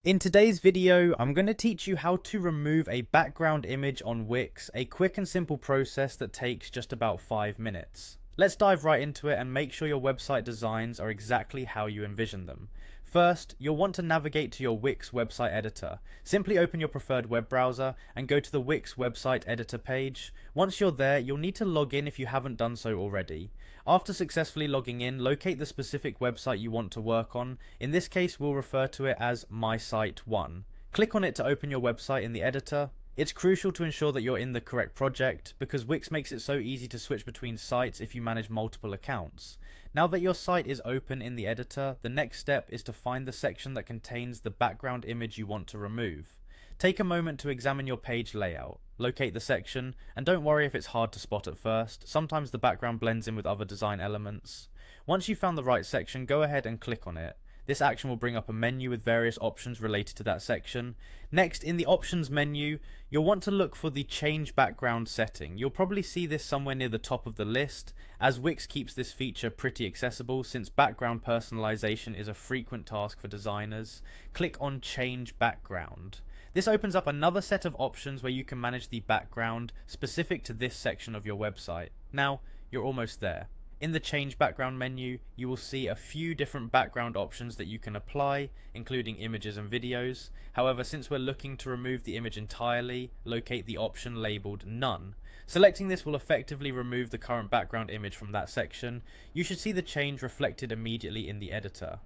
In today's video, I'm going to teach you how to remove a background image on Wix, a quick and simple process that takes just about 5 minutes. Let's dive right into it and make sure your website designs are exactly how you envision them. First, you'll want to navigate to your Wix website editor. Simply open your preferred web browser and go to the Wix website editor page. Once you're there, you'll need to log in if you haven't done so already. After successfully logging in, locate the specific website you want to work on. In this case, we'll refer to it as My Site 1. Click on it to open your website in the editor. It's crucial to ensure that you're in the correct project, because Wix makes it so easy to switch between sites if you manage multiple accounts. Now that your site is open in the editor, the next step is to find the section that contains the background image you want to remove. Take a moment to examine your page layout, locate the section, and don't worry if it's hard to spot at first. Sometimes the background blends in with other design elements. Once you've found the right section, go ahead and click on it. This action will bring up a menu with various options related to that section. Next, in the options menu, you'll want to look for the change background setting. You'll probably see this somewhere near the top of the list, as Wix keeps this feature pretty accessible since background personalization is a frequent task for designers. Click on change background. This opens up another set of options where you can manage the background specific to this section of your website. Now, you're almost there. In the change background menu, you will see a few different background options that you can apply, including images and videos. However, since we're looking to remove the image entirely, locate the option labeled None. Selecting this will effectively remove the current background image from that section. You should see the change reflected immediately in the editor.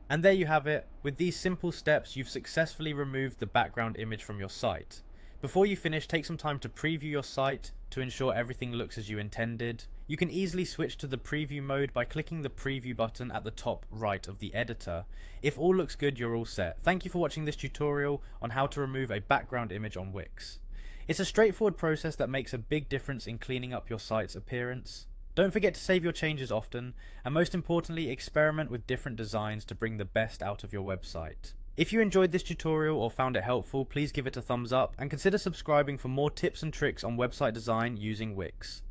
And there you have it. With these simple steps, you've successfully removed the background image from your site. Before you finish, take some time to preview your site to ensure everything looks as you intended. You can easily switch to the preview mode by clicking the preview button at the top right of the editor. If all looks good, you're all set. Thank you for watching this tutorial on how to remove a background image on Wix. It's a straightforward process that makes a big difference in cleaning up your site's appearance. Don't forget to save your changes often, and most importantly, experiment with different designs to bring the best out of your website. If you enjoyed this tutorial or found it helpful, please give it a thumbs up and consider subscribing for more tips and tricks on website design using Wix.